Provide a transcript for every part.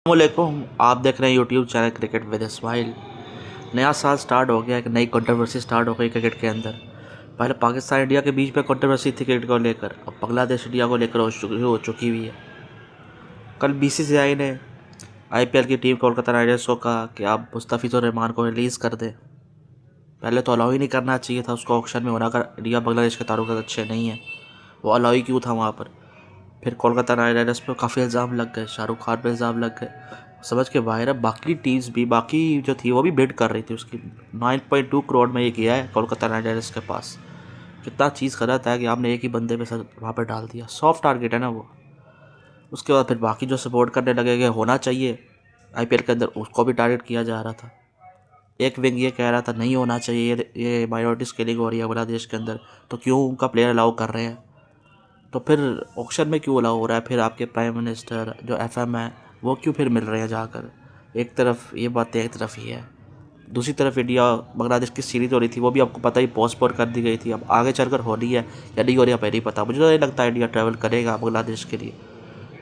अस्सलामुअलैकुम। आप देख रहे हैं YouTube channel cricket with smile. नया साल स्टार्ट हो गया, एक नई कंट्रोवर्सी स्टार्ट हो गई क्रिकेट के अंदर। पहले पाकिस्तान इंडिया के बीच में कंट्रोवर्सी थी क्रिकेट को लेकर, अब बांग्लादेश इंडिया को लेकर हो चुकी हुई है। कल बीसीसीआई ने आईपीएल की टीम कोलकाता नाइट राइडर्स को कहा कि आप मुस्तफिजुर रहमान को रिलीज़ कर दें। पहले तो अलाउ ही नहीं करना चाहिए था उसको ऑक्शन में होना, कर इंडिया बांग्लादेश के ताल्लुक अच्छे नहीं हैं, वो अलाउ ही क्यों था वहाँ पर। फिर कोलकाता नाइट राइडर्स पर काफ़ी इल्ज़ाम लग गए, शाहरुख खान पर इल्ज़ाम लग गए, समझ के बाहर है। बाकी टीम्स भी, बाकी जो थी वो भी बिड कर रही थी उसकी। 9.2 करोड़ में ये किया है कोलकाता नाइट राइडर्स के पास। कितना चीज़ गलत है कि आपने एक ही बंदे पे सर वहाँ पर डाल दिया। सॉफ्ट टारगेट है ना वो। उसके बाद फिर बाकी जो सपोर्ट करने लगे कि होना चाहिए आईपीएल के अंदर, उसको भी टारगेट किया जा रहा था। एक विंग ये कह रहा था नहीं होना चाहिए, ये माइनॉरिटी स्केलिंग हो रही है बांग्लादेश के अंदर, तो क्यों उनका प्लेयर अलाउ कर रहे हैं। तो फिर ऑक्शन में क्यों अलाउ हो रहा है। फिर आपके प्राइम मिनिस्टर जो एफएम है वो क्यों फिर मिल रहे हैं जाकर। एक तरफ ये बातें, एक तरफ ये है। दूसरी तरफ इंडिया बांग्लादेश की सीरीज हो रही थी, वो भी आपको पता ही पोस्टपोन कर दी गई थी। अब आगे चलकर हो रही है या नहीं हो रही है नहीं पता। मुझे तो नहीं लगता इंडिया ट्रैवल करेगा बांग्लादेश के लिए।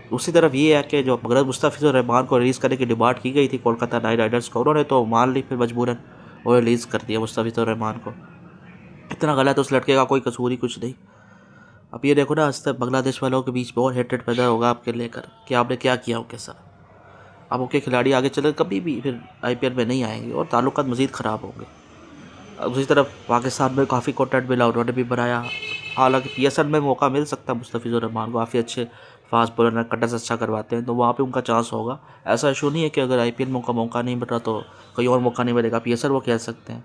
दूसरी तरफ ये है कि जो मुस्तफिजुर रहमान को रिलीज़ करने की डिमांड की गई थी कोलकाता नाइट राइडर्स को, उन्होंने तो मान ली फिर मजबूरन और रिलीज़ कर दिया मुस्तफिजुर रहमान को। इतना गलत है, उस लड़के का कोई कसूर ही कुछ नहीं। अब ये देखो ना, आज तक बांग्लादेश वालों के बीच में और हेट्रेड पैदा होगा आपके लेकर कि आपने क्या किया उनके साथ। अब उनके खिलाड़ी आगे चले कभी भी फिर आईपीएल में नहीं आएंगे और ताल्लुकात मज़ीद ख़राब होंगे। अब दूसरी तरफ पाकिस्तान में काफ़ी कॉन्टेंट मिला, उन्होंने भी बनाया। हालांकि पीएसएल में मौका मिल सकता है मुस्तफिजुर रहमान को, काफ़ी अच्छे फास्ट बॉलर कटर्स अच्छा करवाते हैं, तो वहाँ पे उनका चांस होगा। ऐसा इशू नहीं है कि अगर आईपीएल में उनका मौका नहीं मिल रहा तो कहीं और मौका नहीं मिलेगा, पीएसएल वो खेल सकते हैं।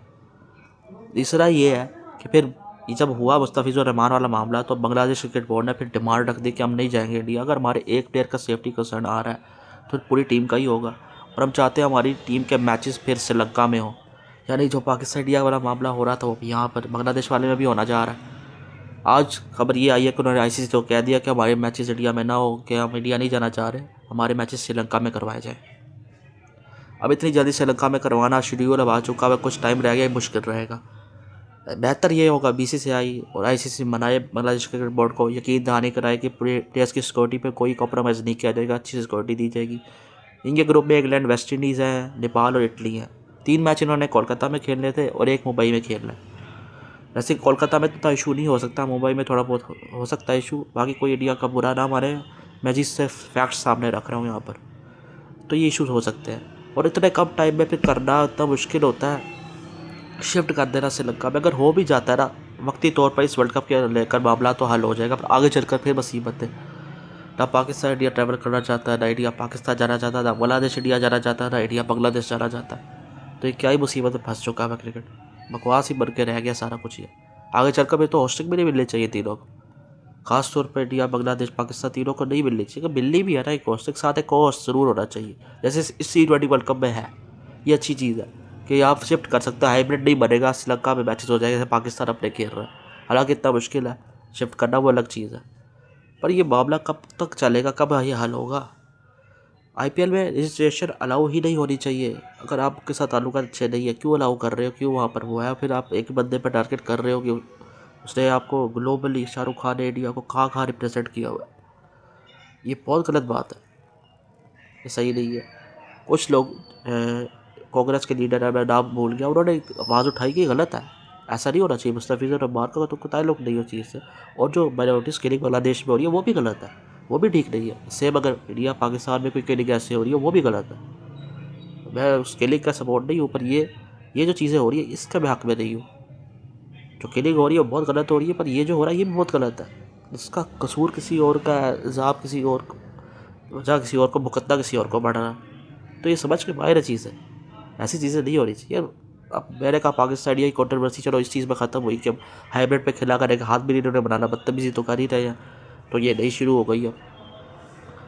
तीसरा ये है कि फिर ये जब हुआ मुस्तफिजुर रहमान वाला मामला, तो बांग्लादेश क्रिकेट बोर्ड ने फिर डिमांड रख दी कि हम नहीं जाएंगे इंडिया। अगर हमारे एक प्लेयर का सेफ्टी कंसर्न आ रहा है तो पूरी टीम का ही होगा, और हम चाहते हैं हमारी टीम के मैचेस फिर श्रीलंका में हो। यानी जो पाकिस्तान इंडिया वाला मामला हो रहा था वो यहाँ पर बांग्लादेश वाले में भी होना जा रहा है। आज खबर ये आई है कि उन्होंने आईसीसी को कह दिया कि हमारे मैचेस इंडिया में ना हो, कि हम इंडिया नहीं जाना चाह रहे, हमारे मैचेस श्रीलंका में करवाए जाएँ। अब इतनी जल्दी श्रीलंका में करवाना, शेड्यूल अब आ चुका है, कुछ टाइम रह गया, मुश्किल रहेगा। बेहतर ये होगा बीसीसीआई और आईसीसी मनाए बांग्लादेश क्रिकेट बोर्ड को, यकीन दहानी कराए कि प्लेयर्स की सिक्योरिटी पे कोई कॉम्प्रोमाइज़ नहीं किया जाएगा, अच्छी सिक्योरिटी दी जाएगी। इनके ग्रुप में इंग्लैंड, वेस्ट इंडीज़ है, नेपाल और इटली है। 3 मैच इन्होंने कोलकाता में खेलने थे और 1 मुंबई में खेलना है। वैसे कोलकाता में तो इशू नहीं हो सकता, मुंबई में थोड़ा बहुत हो सकता है इशू। बाकी कोई इंडिया का बुरा ना माने, मैं जिससे फैक्ट्स सामने रख रहा हूँ यहाँ पर, तो ये इशूज़ हो सकते हैं। और इतने कम टाइम में फिर करना इतना मुश्किल होता है, शिफ्ट कर देना श्रीलंका में। अगर हो भी जाता है ना वक्ती तौर पर इस वर्ल्ड कप के लेकर मामला, तो हल हो जाएगा, पर आगे चलकर फिर मुसीबत है। ना पाकिस्तान इंडिया ट्रैवल करना चाहता है, ना इंडिया पाकिस्तान जाना चाहता है, ना बांग्लादेश इंडिया जाना चाहता है, ना इंडिया बांग्लादेश जाना चाहता है। तो ये क्या ही मुसीबत में फंस चुका है क्रिकेट। बकवास ही बन के रह गया सारा कुछ। ये आगे चलकर भी तो होस्टिंग भी नहीं मिलनी चाहिए तीनों को, खासतौर पर इंडिया बांग्लादेश पाकिस्तान तीनों को नहीं मिलनी चाहिए। मिलनी भी है ना एक होस्टिंग, साथ एक होस्ट ज़रूर होना चाहिए, जैसे इस T20 वर्ल्ड कप में है। ये अच्छी चीज़ है कि आप शिफ्ट कर सकते हैं, हाइब्रिड नहीं बनेगा, श्रीलंका में मैचेस हो जाएगा जैसे पाकिस्तान अपने खेल रहा है। हालांकि इतना मुश्किल है शिफ्ट करना, वो अलग चीज़ है। पर ये मामला कब तक चलेगा, कब ये हल होगा। आईपीएल में रजिस्ट्रेशन अलाउ ही नहीं होनी चाहिए। अगर आपके साथ ताल्लुक अच्छे नहीं है, क्यों अलाउ कर रहे हो, क्यों वहाँ पर हुआ है। फिर आप एक बंदे पर टारगेट कर रहे हो कि उसने आपको ग्लोबली, शाहरुख खान ने इंडिया को कहाँ कहाँ रिप्रेजेंट किया हुआ है। ये बहुत गलत बात है, ये सही नहीं है। कुछ लोग कांग्रेस के लीडर है, मैं नाम भूल गया, उन्होंने आवाज़ उठाई कि गलत है, ऐसा नहीं होना चाहिए। मुस्तफिजुर रहमान का तो कुछ लोग नहीं हो चीज़ से। और जो माइनॉरिटीज़ किलिंग बांग्लादेश में हो रही है वो भी गलत है, वो भी ठीक नहीं है। सेम अगर इंडिया पाकिस्तान में कोई किलिंग ऐसे हो रही है वो भी गलत है। मैं उस किलिंग का सपोर्ट नहीं हूँ, पर ये जो चीज़ें हो रही है इसका मैं हक में नहीं हूँ। जो किलिंग हो रही है बहुत गलत हो रही है, पर ये जो हो रहा है ये भी बहुत गलत है। इसका कसूर किसी और का है, इल्ज़ाम किसी और, वजह किसी और को, मुकद्दमा किसी और को बढ़ा, तो ये समझ के बाहर चीज़ है। ऐसी चीज़ें नहीं हो रही चाहिए। अब मैंने कहा पाकिस्तान यही कंट्रोवर्सी चलो इस चीज़ में ख़त्म हुई कि अब हाइब्रिड पे खिला करने का हाथ भी नहीं इन्होंने बनाना, बदतमीजी तो कर ही रहे हैं, तो ये नहीं शुरू हो गई। अब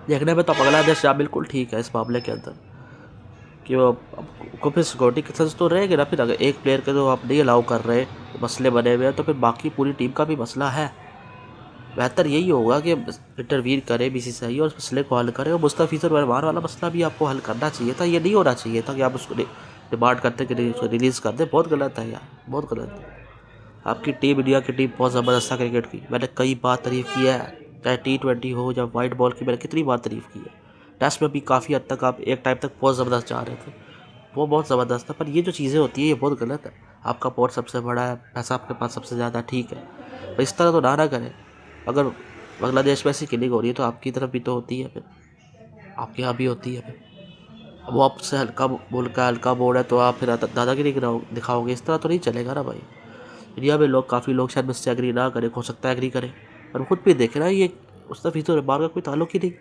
देखने में तो बांग्लादेश जा बिल्कुल ठीक है इस मामले के अंदर, कि वो को फिर सिक्योरिटी कंसर्न्स तो रहेंगे ना। फिर अगर एक प्लेयर के तो आप नहीं अलाउ कर रहे, मसले बने हुए हैं, तो फिर बाकी पूरी टीम का भी मसला है। बेहतर यही होगा कि इंटरवीन करे बीसीसीआई और मसले को हल करे। और मुस्तफिजुर रहमान वाला मसला भी आपको हल करना चाहिए था, ये नहीं होना चाहिए था कि आप उसको डिमांड करते कि उसको रिलीज़ कर दे। बहुत गलत है यार, बहुत गलत है। आपकी टीम, इंडिया की टीम बहुत ज़बरदस्त है क्रिकेट की, मैंने कई बार तारीफ़ की है, चाहे T20 हो या वाइट बॉल की, मैंने कितनी बार तारीफ़ की है। टेस्ट में भी काफ़ी हद तक आप एक टाइम तक बहुत ज़बरदस्त जा रहे थे, वो बहुत ज़बरदस्त था। पर ये जो चीज़ें होती है ये बहुत गलत है। आपका पोर्ट सबसे बड़ा है, पैसा आपके पास सबसे ज़्यादा, ठीक है, पर इस तरह तो ना करें। अगर बांग्लादेश में ऐसी किलिंग हो रही है तो आपकी तरफ भी तो होती है, फिर आपके यहाँ भी होती है। फिर वो आपसे हल्का मुल्क है, हल्का बोर्ड है, तो आप फिर दादागिरी दिखाओगे, इस तरह तो नहीं चलेगा ना भाई। इंडिया में लोग, काफ़ी लोग शायद मुझसे एग्री ना करें, हो सकता है एग्री करें, पर खुद भी देखे ना, ये उस तरफ तो बाहर का कोई ताल्लुक ही नहीं।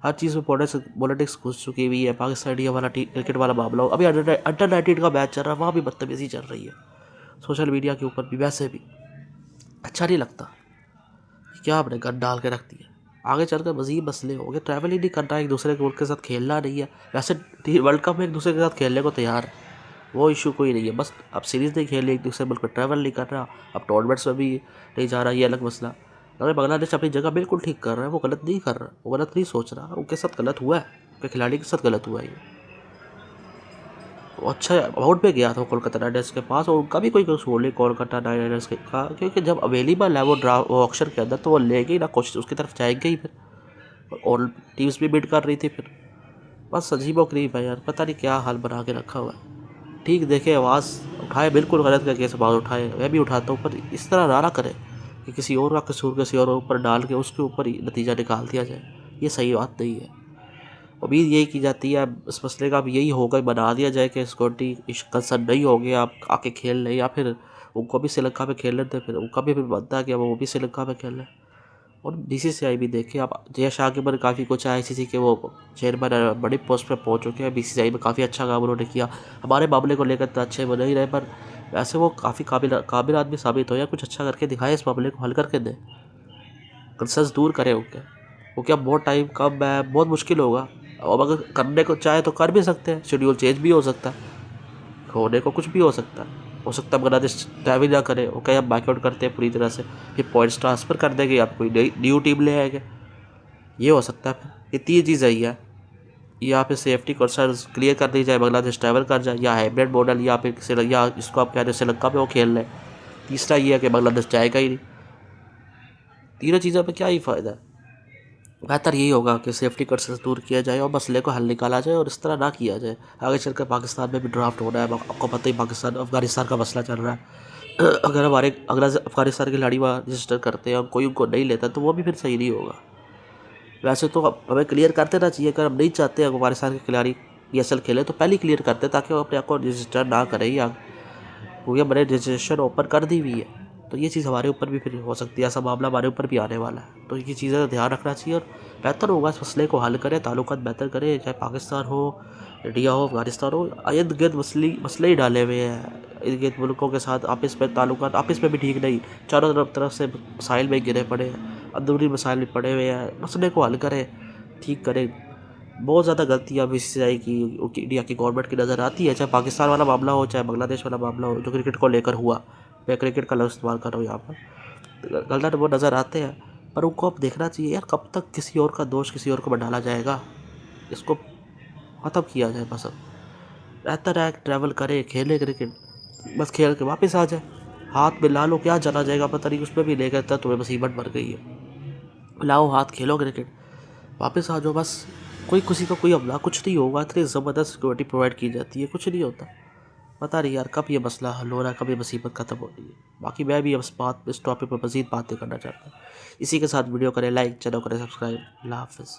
हर चीज़ में पॉलिटिक्स घुस चुकी हुई है। पाकिस्तान इंडिया वाला क्रिकेट वाला मामला हो, अभी अंडर 19 का मैच चल रहा है, वहाँ भी बदतमीजी चल रही है सोशल मीडिया के ऊपर भी। वैसे भी अच्छा नहीं लगता, क्या आपने गन डाल के रख दिया। आगे चलकर मज़ीद मसले हो गए, ट्रैवल ही नहीं करना, एक दूसरे के मुल्क के साथ खेलना नहीं है। वैसे वर्ल्ड कप में एक दूसरे के साथ खेलने को तैयार है, वो इशू कोई नहीं है, बस अब सीरीज़ नहीं खेल रही, एक दूसरे मुल्क में ट्रैवल नहीं कर रहा, अब टूर्नामेंट्स में भी नहीं जा रहा, ये अलग मसला। अगर बांग्लादेश अपनी जगह बिल्कुल ठीक कर रहा है, वो गलत नहीं कर रहा, वो गलत नहीं सोच रहा, उनके साथ गलत हुआ है, उनके खिलाड़ी के साथ गलत हुआ है। ये वो अच्छा अमाउंट पे गया था कोलकाता नाइट राइडर्स के पास, और उनका भी कोई कसूर नहीं कोलकाता नाइट राइडर्स का, क्योंकि जब अवेलेबल है वो ऑक्शन के अंदर, तो वो लेंगे ही ना, कोशिश उसकी तरफ जाएंगे ही फिर। और टीम्स भी बिड कर रही थी फिर। बस अजीब व गरीब है यार, पता नहीं क्या हाल बना के रखा हुआ है। ठीक देखे, आवाज़ उठाए, बिल्कुल गलत का केस आवाज़ उठाए, मैं भी उठाता हूँ, पर इस तरह ना करे कि किसी और का कसूर किसी और ऊपर डाल के उसके ऊपर ही नतीजा निकाल दिया जाए, ये सही बात नहीं है। उम्मीद यही की जाती है इस मसले का अब यही होगा, बना दिया जाए कि सिक्योरिटी कंसर्न नहीं हो गया, आप आके खेल लें, या फिर उनको भी श्रीलंका में खेल लेते, फिर उनका भी फिर बनता है कि अब वो भी श्रीलंका में खेल लें। और BCCI भी देखिए, आप जय शाह के ऊपर काफ़ी कुछ है, ICC के वो चेयरमैन बड़ी पोस्ट पे पहुंच चुके हैं, BCCI में काफ़ी अच्छा काम उन्होंने किया। हमारे मामले को लेकर तो अच्छे बन ही रहे, पर वैसे वो काफ़ी काबिल आदमी साबित हो, या कुछ अच्छा करके दिखाए, इस मामले को हल करके दें, कंसर्न्स दूर करें उनके। क्योंकि अब बहुत टाइम कम है, बहुत मुश्किल होगा। अब अगर करने को चाहे तो कर भी सकते हैं, शेड्यूल चेंज भी हो सकता है, होने को कुछ भी हो सकता है। हो सकता है बांग्लादेश ट्रैवल ना करे, वो कहीं हम बैकआउट करते हैं पूरी तरह से, फिर पॉइंट्स ट्रांसफ़र कर देंगे, आप कोई न्यू टीम ले आएंगे, ये हो सकता है। फिर इतनी चीज़ आई है, या फिर सेफ्टी कंसर्न्स क्लियर कर दी जाए, बांग्लादेश ट्रैवल कर जाए, या हाइब्रिड मॉडल, या फिर या इसको आप कह रहे हैं श्रीलंका में वो खेल लें। तीसरा ये है कि बांग्लादेश जाएगा ही नहीं। तीनों चीज़ों पर क्या ही फ़ायदा है। बेहतर यही होगा कि सेफ्टी कंसर्न्स दूर किया जाए और मसले को हल निकाला जाए, और इस तरह ना किया जाए। आगे चलकर पाकिस्तान में भी ड्राफ्ट होना है, आपको पता ही पाकिस्तान अफगानिस्तान का मसला चल रहा है। अगर अफगानिस्तान के खिलाड़ी वहाँ रजिस्टर करते हैं और कोई उनको नहीं लेता, तो वो भी फिर सही नहीं होगा। वैसे तो हमें क्लियर कर देना चाहिए, अगर हम नहीं चाहते अफगानिस्तान के खिलाड़ी PSL खेले, तो पहले क्लियर करते ताकि वो अपने आप को रजिस्टर ना करें, या क्योंकि हमने रजिस्ट्रेशन ओपन कर दी हुई है, तो ये चीज़ हमारे ऊपर भी फिर हो सकती है, ऐसा मामला हमारे ऊपर भी आने वाला है। तो ये चीज़ें का ध्यान रखना चाहिए, और बेहतर होगा इस मसले को हल करें, ताल्लुकात बेहतर करें, चाहे पाकिस्तान हो, इंडिया हो, अफगानिस्तान हो, इर्द गिर्द मसले ही डाले हुए हैं। इर्द गिर्द मुल्कों के साथ आपस में ताल्लुकात आपस में भी ठीक नहीं, चारों तरफ से मसाइल में गिरे पड़े हैं, अंदरूनी मसाइल भी पड़े हुए हैं। मसले को हल करें, ठीक करें। बहुत ज़्यादा गलतियाँ BCCI की, इंडिया की गवर्नमेंट की नज़र आती है, चाहे पाकिस्तान वाला मामला हो, चाहे बांग्लादेश वाला मामला हो, जो क्रिकेट को लेकर हुआ। मैं क्रिकेट का लफ्ज़ इस्तेमाल कर रहा हूँ यहाँ पर, गलत वो नज़र आते हैं, पर उनको अब देखना चाहिए यार, कब तक किसी और का दोष किसी और को डाला जाएगा। इसको ख़त्म किया जाए बस। अब बेहतर है ट्रैवल करे, खेले क्रिकेट, बस खेल के वापस आ जाए। हाथ में ला लो, क्या चला जाएगा पता नहीं, उसमें भी लेकर था, तुम्हें मुसीबत बढ़ गई है। लाओ हाथ, खेलो क्रिकेट, वापस आ जाओ बस। कोई किसी का कोई हमला कुछ नहीं होगा, इतनी ज़बरदस्त सिक्योरिटी प्रोवाइड की जाती है, कुछ नहीं होता। पता नहीं यार कब ये मसला हल हो रहा है, कब ये मुसीबत ख़त्म हो रही है। बाकी मैं भी इस टॉपिक पर मज़ीद बातें करना चाहता हूँ। इसी के साथ वीडियो करें लाइक, चैनल करें सब्सक्राइब। अल्लाह हाफ़िज़।